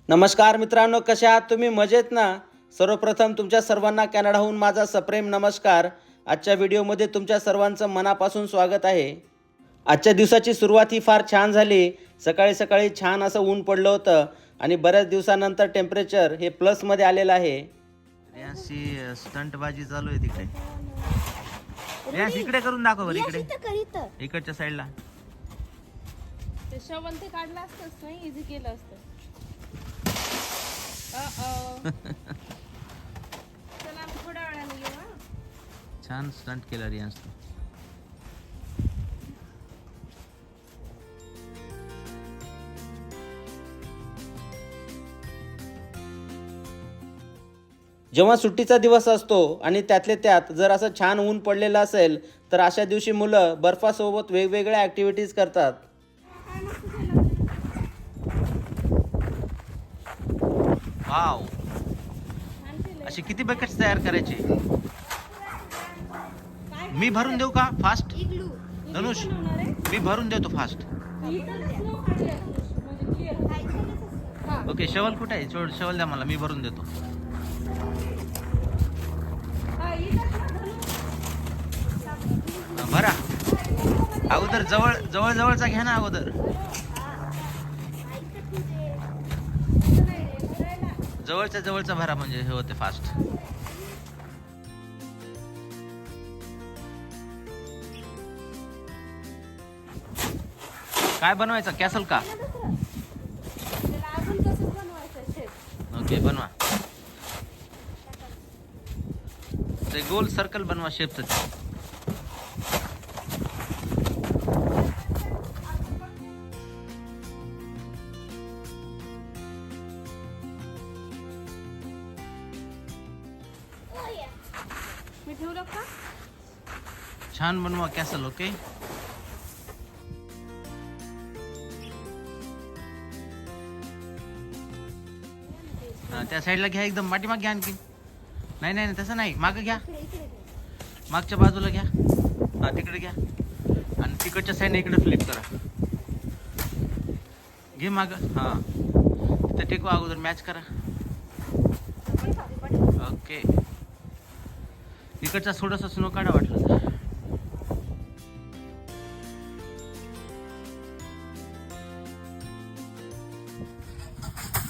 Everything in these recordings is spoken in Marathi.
नमस्कार मित्रांनो, कसे आहात तुम्ही? मजेत ना? सर्वप्रथम तुमच्या सर्वांना कॅनडाहून माझा सप्रेम नमस्कार. आजच्या व्हिडिओमध्ये तुमच्या सर्वांचं मनापासून स्वागत आहे. आजच्या दिवसाची सुरुवात ही फार छान झाली. सकाळी सकाळी छान असं ऊन पडलं होतं आणि बऱ्याच दिवसानंतर टेम्परेचर हे प्लसमध्ये आलेलं आहे. अशी स्टंटबाजी चालू आहे तिकडे. रियास इकडे करून दाखव बरं, इकडे इकडच्या साईडला. ते शवल ते काढलं असतंच नाही, इझी केलं असतं. चला आम्ही थोड्या वेळाने येऊ. हा छान स्टंट केला रियास तू. जेव्हा सुट्टीचा दिवस असतो आणि त्यातले त्यात जर असं छान ऊन पडलेलं असेल तर अशा दिवशी मुलं बर्फासोबत वेगवेगळ्या ॲक्टिव्हिटीज करतात. वाव, असे किती बकेट्स तयार करायचे? मी भरून देऊ का फास्ट? धनुष, मी भरून देतो फास्ट. ओके, शवल कुठे आहे? शवल द्या मला, मी भरून देतो. भरा अगोदर, जवळचा घ्या ना अगोदर. जवळचा भरा म्हणजे हे होते फास्ट. काय बनवायचं? कॅसल का? ओके, बनवा. ते गोल सर्कल बनवा शेपचं. मी ठेवलं का? छान बनवा कॅसल. ओके, त्या साईडला घ्या, एकदम पाठीमाग घ्या. आणखी नाही नाही तसं नाही, मागं घ्या, मागच्या बाजूला घ्या. हा, तिकडे घ्या आणि तिकडच्या साईडने इकडे फ्लिप करा. घे माग. हा, तिथं टेकवा, अगोदर मॅच करा. ओके, इकडचा थोडासा स्नो काढा वाटलं तर.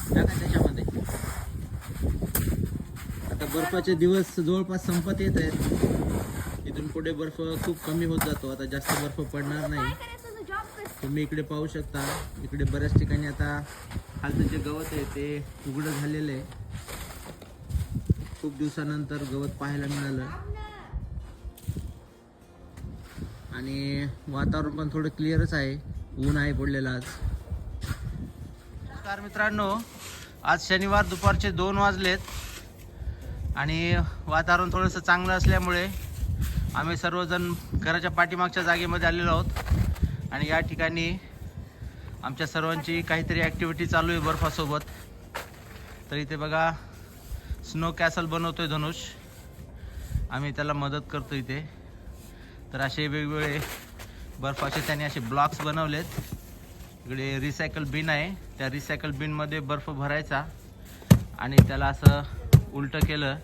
टाका त्याच्यामध्ये. आता बर्फाचे दिवस जवळपास संपत येत आहेत. इथून पुढे बर्फ खूप कमी होत जातो. आता जास्त बर्फ पडणार नाही. तुम्ही इकडे पाहू शकता, इकडे बऱ्याच ठिकाणी आता खालचं जे गवत आहे ते उघडं झालेलं आहे. खूप दिवसानंतर गवत पाहायला मिळालं आणि वातावरण पण थोडं क्लिअरच आहे. ऊन आहे पडलेलं आज. नमस्कार मित्रांनो, आज शनिवार दुपारचे 2 वाजलेत आणि वातावरण थोडंसं चांगलं असल्यामुळे आम्ही सर्वजण घराच्या पाठीमागच्या जागेमध्ये आलेलो आहोत आणि या ठिकाणी आमच्या सर्वांची काहीतरी ॲक्टिव्हिटी चालू आहे बर्फासोबत. तर इथे बघा, स्नो कॅसल बनवतोय धनुष, आम्ही त्याला मदत करतो इथे. तर असे वेगवेगळे बर्फाचे त्याने असे ब्लॉक्स बनवलेत. इकडे रिसायकल बिन आहे, त्या रिसायकल बिनमध्ये बर्फ भरायचा आणि त्याला असं उलटं केलं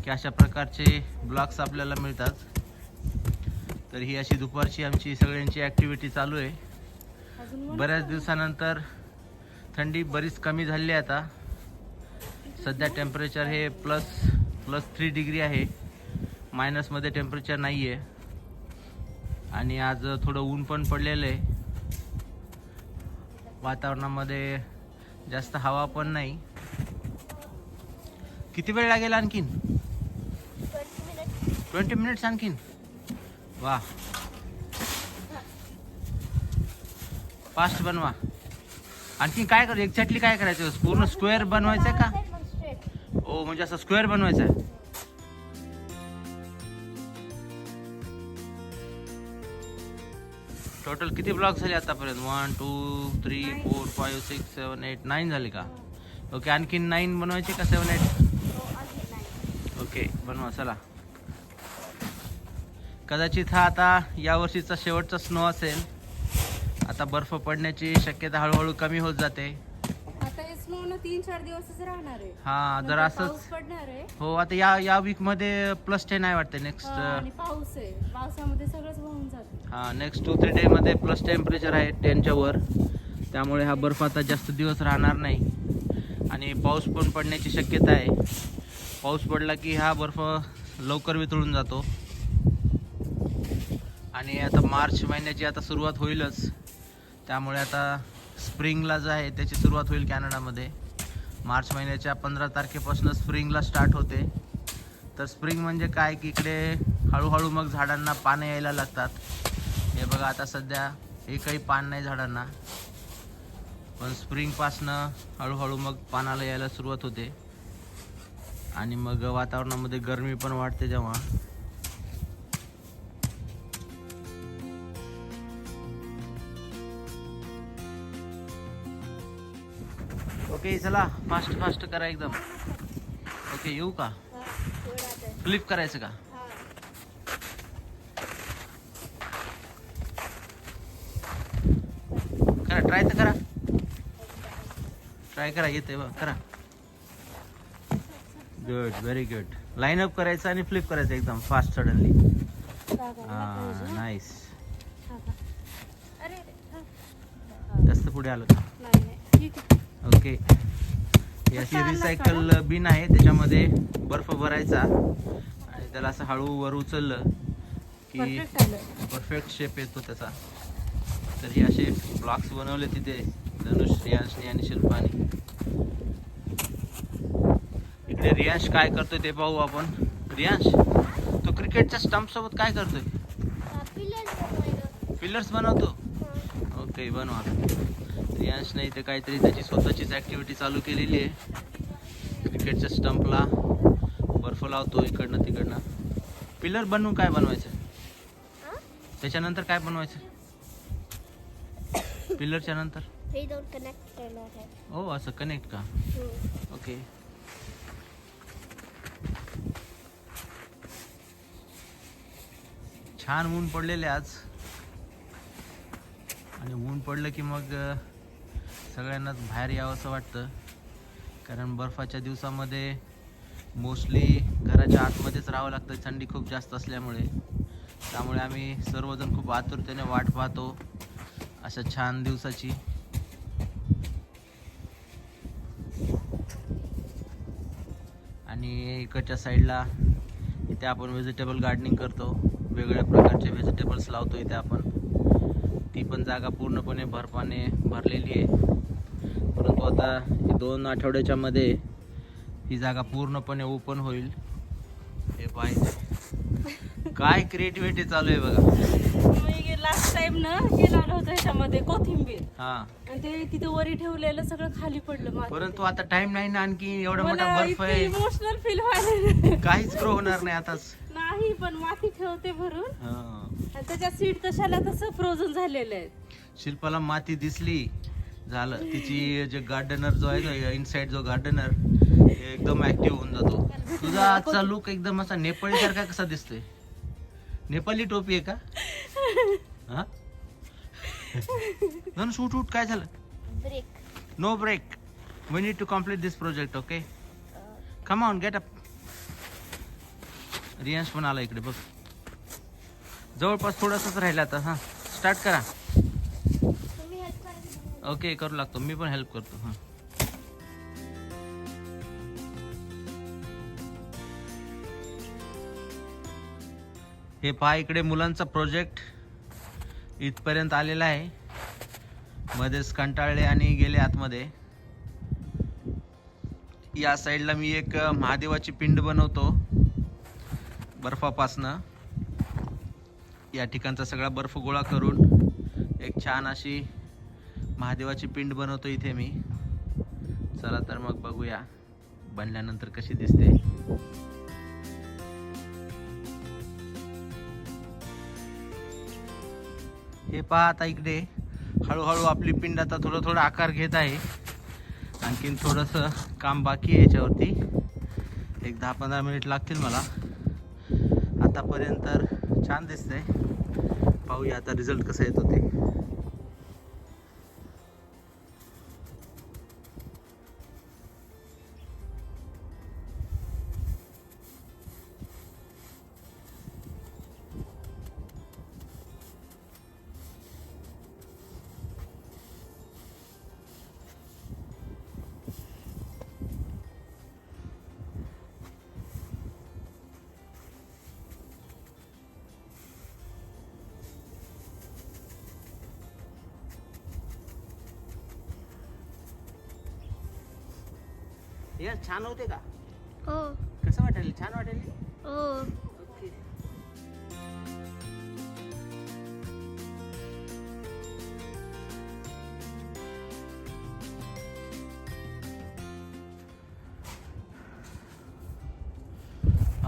की अशा प्रकारचे ब्लॉक्स आपल्याला मिळतात. तर ही अशी दुपारची आमची सगळ्यांची ॲक्टिव्हिटी चालू आहे. बऱ्याच दिवसानंतर थंडी बरीच कमी झाली आहे. आता सध्या टेम्परेचर हे प्लस 3 डिग्री आहे. मायनसमध्ये टेम्परेचर नाही आहे आणि आज थोडं ऊन पण पडलेलं आहे. वातावरणामध्ये जास्त हवा पण नाही. किती वेळ लागेल आणखीन? 20 मिनिट्स आणखीन. वा, फास्ट बनवा. आणखी काय कर, एक्झॅक्टली काय करायचं? पूर्ण स्क्वेअर बनवायचं आहे का? ओ, म्हणजे असं स्क्वेअर बनवायचं आहे. टोटल किती ब्लॉक झाले आतापर्यंत? 1 2 3 4 5 6 7 8 9 झाले का? ओके, आणखीन 9 बनवायचे का? 7 8? ओके, बनवा चला. कदाचित हा आता यावर्षीचा शेवटचा स्नो असेल. आता बर्फ पडण्याची शक्यता हळूहळू कमी होत जाते. आता हे स्नो ना 3-4 दिवसच राहणार आहे. हा जर नंतर असंच पाऊस पडणार आहे. हो आता या वीक मध्ये +10 आहे वाटते नेक्स्ट. आणि पाऊस आहे, पावसामध्ये सगळंच वाहून जातं. हा नेक्स्ट 2-3 डे मध्ये प्लस टेम्परेचर आहे 10च्या वर, त्यामुळे हा बर्फ आता जास्त दिवस राहणार नाही आणि पाऊस पण पडण्याची शक्यता आहे. पाऊस पडला की हा बर्फ लवकर वितळून जातो आणि आता मार्च महिन्याची आता सुरुवात होईलच, त्यामुळे आता स्प्रिंगला जे आहे त्याची सुरुवात होईल कॅनडामध्ये. मार्च महिन्याच्या 15 तारखेपासून स्प्रिंगला स्टार्ट होते. तर स्प्रिंग म्हणजे काय की इकडे हळूहळू मग झाडांना पानं यायला लागतात. हे बघा आता सध्या एकही पान नाही झाडांना, पण स्प्रिंगपासनं हळूहळू मग पानाला यायला सुरुवात होते आणि मग वातावरणामध्ये गरमी पण वाढते जेव्हा. ओके चला फास्ट फास्ट करा एकदम. ओके येऊ का? फ्लिप करायचं का? करा ट्राय तर करा, ट्राय करा, येते बघ करा. Good very good. Line up करायचं आणि फ्लिप करायचं एकदम फास्ट सडनली. हां नाईस. जास्त पुढे आलं का? ओके. ही अशी रिसायकल बिन आहे, त्याच्यामध्ये बर्फ भरायचा आणि त्याला असं हळू वर उचललं की परफेक्ट शेप येतो त्याचा. तर हे असे ब्लॉक्स बनवले तिथे धनुष, रियांशने आणि शिल्पाने. इकडे रियांश काय करतोय ते पाहू आपण. रियांश तो क्रिकेटच्या स्टंप सोबत काय करतोय? पिलर्स बनवतो. ओके बनवा. रियांशने इथे काहीतरी त्याची स्वतःचीच ऍक्टिव्हिटी चालू केलेली आहे. क्रिकेटच्या स्टंपला बर्फ लावतो इकडनं तिकडनं. पिलर बनवून काय बनवायचं? त्याच्यानंतर काय बनवायचं पिलरच्या नंतर? हो असं कनेक्ट का? ओके. छान ऊन पडलेले आज आणि ऊन पडलं की मग सगळ्यांनाच बाहेर यावं असं वाटतं, कारण बर्फाच्या दिवसामध्ये मोस्टली घराच्या आतमध्येच राहावं लागतं थंडी खूप जास्त असल्यामुळे. त्यामुळे आम्ही सर्वजण खूप आतुरतेने वाट पाहतो अशा छान दिवसाची. आणि इकडच्या साईडला इथे आपण व्हेजिटेबल गार्डनिंग करतो, वेगवेगळ्या प्रकारचे व्हेजिटेबल्स लावतो इथे आपण. ती पण जागा पूर्णपणे बर्फाने भरलेली आहे, परंतु आता 2 आठवड्याच्या मध्ये ही जागा पूर्णपणे ओपन होईल. हे पाहिजे काय क्रिएटिव्हिटी चालू आहे बघा. मी लास्ट टाइम ना हे लावलं होतं ह्याच्यामध्ये कोथिंबीर, हा आणि ते तिथे वरी ठेवलेलं सगळं खाली पडलं माती. परंतु आता टाइम नाही ना, आणखी एवढा मोठा बर्फ आहे, इमोशनल फील व्हायला काहीच ग्रो होणार नाही आताच. नाही, पण माती ठेवते भरून हा. आणि त्याच्या सीड तशाला तसं फ्रोझन झालेले आहेत. शिल्पाला माती दिसली झालं, तिची जे गार्डनर जो आहे इनसाइड जो गार्डनर एकदम ऍक्टिव्ह होऊन जातो. तुझा आजचा लुक एकदम असा नेपाळी सारखा कसा दिसतोय? नेपाळी टोपी आहे का? हा शूट उट काय झालं? No break. We need to complete this project. Okay come on get up. Riyansh पण आला इकडे बघ, जवळपास थोडंसंच राहिलं आता. हां स्टार्ट करा. ओके करू लागतो, मी पण हेल्प करतो. हां हे पहा इकडे मुलांचा प्रोजेक्ट इथपर्यंत आलेला आहे. मध्येच कंटाळले आणि गेले आतमध्ये. या साईडला मी एक महादेवाची पिंड बनवतो बर्फापासनं. या ठिकाणचा सगळा बर्फ गोळा करून एक छान अशी महादेवाची पिंड बनवतो इथे मी. चला तर मग बघूया बनल्यानंतर कशी दिसते. हे पहा आता इकडे हळूहळू आपली पिंड आता थोडं आकार घेत आहे. आणखीन थोडंसं काम बाकी आहे याच्यावरती. एक 10-15 मिनिट लागतील मला. आतापर्यंत तर छान दिसतंय. पाहूया आता रिझल्ट कसा येतो ते. या छान होते का? हो कसं वाटेल? छान वाटेल? हो ओके.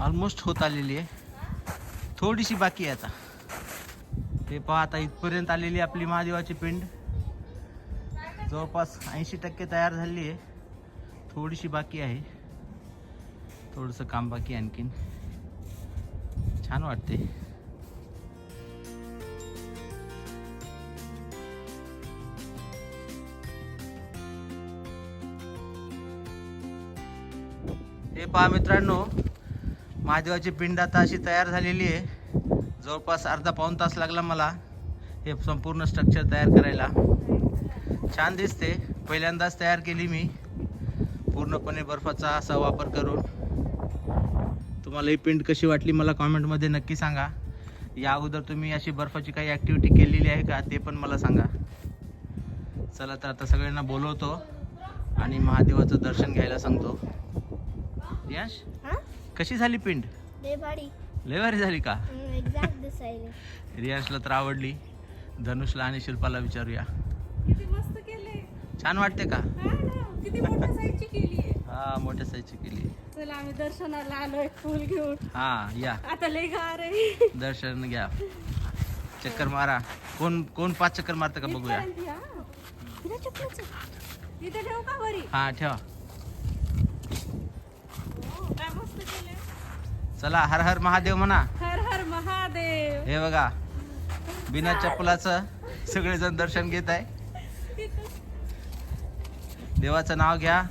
ऑलमोस्ट होत आलेली आहे, थोडीशी बाकी आहे आता. ते पहा, आता इथपर्यंत आलेली आपली महादेवाची पिंड जवळपास 80% तयार झालेली आहे. थोडीशी बाकी आहे, थोडंसं काम बाकी आहे आणखीन. छान वाटते. हे पहा मित्रांनो, महादेवाची पिंड आता अशी तयार झालेली आहे. जवळपास अर्धा पाऊण तास लागला मला हे संपूर्ण स्ट्रक्चर तयार करायला. छान दिसते. पहिल्यांदाच तयार केली मी पूर्णपणे बर्फाचा असा वापर करून. तुम्हाला ही पिंड कशी वाटली मला कॉमेंटमध्ये नक्की सांगा. या अगोदर तुम्ही अशी बर्फाची काही ॲक्टिव्हिटी केलेली आहे का ते पण मला सांगा. चला तर आता सगळ्यांना बोलवतो आणि महादेवाचं दर्शन घ्यायला सांगतो. यश, कशी झाली पिंड? लय भारी लय भारी झाली का? एक्झॅक्ट दिसायले. रियांशला तर आवडली. धनुषला आणि शिल्पाला विचारूया. किती मस्त केले. छान वाटते का? हा ना, किती मोठ्या साईजची केली आहे. हा, मोठ्या साईजची केली. चला आम्ही दर्शनाला आलोय फुल घेऊन. हा या, आता लय गार आहे. दर्शन घ्या, चक्कर मारा. कोण कोण 5 चक्कर मारतं का बघूया. इथपर्यंत या. तिला चपलाचं. इथे ठेवू का वरी? हा ठेवा. काय मस्त केले. चला, हर हर महादेव म्हणा. हर हर महादेव. हे बघा, बिना चप्पलाचं सगळेजण दर्शन घेत आहे. देवाचं नाव घ्या,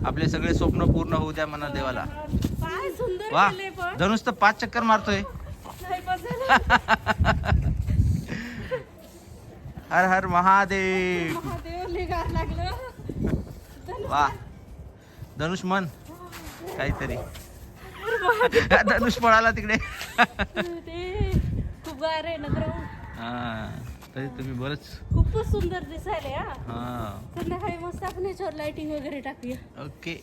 आपले सगळे स्वप्न पूर्ण होऊ द्या म्हणा देवाला. काय सुंदर वा, केले पण. धनुष तर 5 चक्कर मारतोय. नाही बस झालं. हर हर महादेव. महादेव लय गार लागलं. वा, धनुष मन काहीतरी. धनुष पळाला तिकडे. ते खूप गार आहे ना ग्राउंड. हा, तरी तुम्ही बरंच. खूपच सुंदर दिसायले. हा, हा, संध्याकाळी मस्त आपण याच्यावर लाइटिंग वगैरे टाकूया. ओके.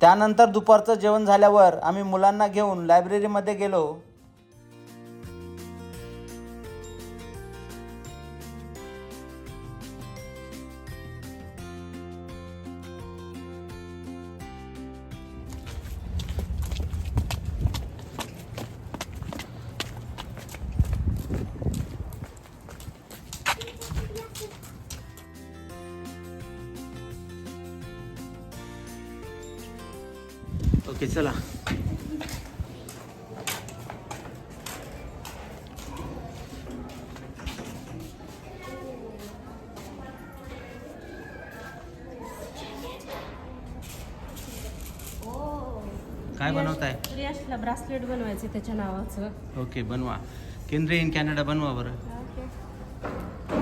त्यानंतर दुपारचं जेवण झाल्यावर आम्ही मुलांना घेऊन लायब्ररीमध्ये गेलो. ओके चला. काय बनवताय? रियाशला ब्रासलेट बनवायचे त्याच्या नावाचं. ओके, बनवा. केंद्रीय इन कॅनडा बनवा बरं.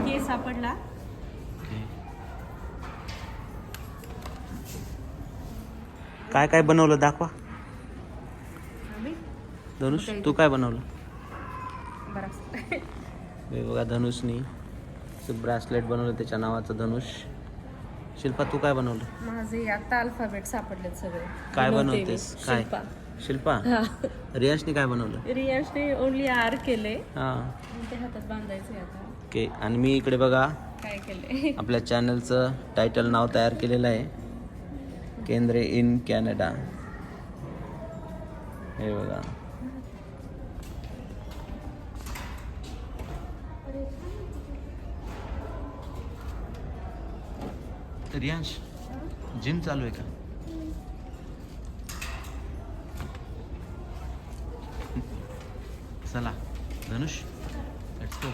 केस सापडला. ओके. काय काय बनवलं दाखवा. आम्ही धनुष, तू काय बनवलं? ब्रासलेट. हे बघा, धनुषनी ब्रासलेट बनवलं त्याच्या नावाचं धनुष. शिल्पा, तू काय बनवलं? माझे आता अल्फाबेट सापडलेत सगळे. काय बनवते बनवतेस? मी. काय? शिल्पा. शिल्पा, हा. रियांशनी काय बनवलं? रियाशने ओनली आर केले. हां, ते हातात बांधायचे आता. ओके. आणि मी इकडे बघा काय केले? आपल्या चॅनलचं टायटल नाव तयार केलेलं आहे, केंद्रे इन कॅनडा. हे बघा. रियांश, जिम चालू आहे का? चला धनुष, लेट्स गो.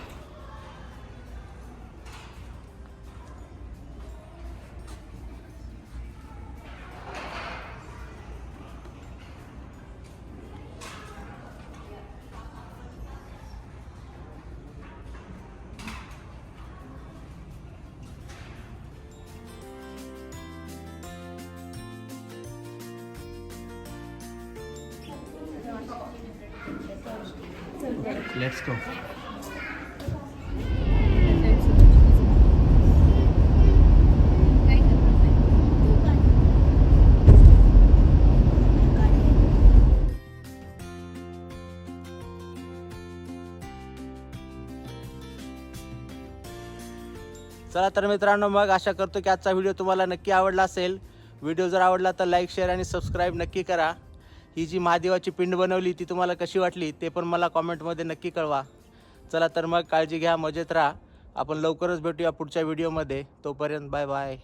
Let's go. चला तर मित्रांनो, मग आशा करतो की आजचा व्हिडिओ तुम्हाला नक्की आवडला असेल. व्हिडिओ जर आवडला तर लाईक, शेअर आणि सबस्क्राईब नक्की करा. ही जी महादेवाची पिंड बनवली ती तुम्हाला कशी वाटली ते पण मला कॉमेंटमध्ये नक्की कळवा. चला तर मग काळजी घ्या, मजेत राहा. आपण लवकरच भेटूया पुढच्या व्हिडिओमध्ये. तोपर्यंत बाय बाय.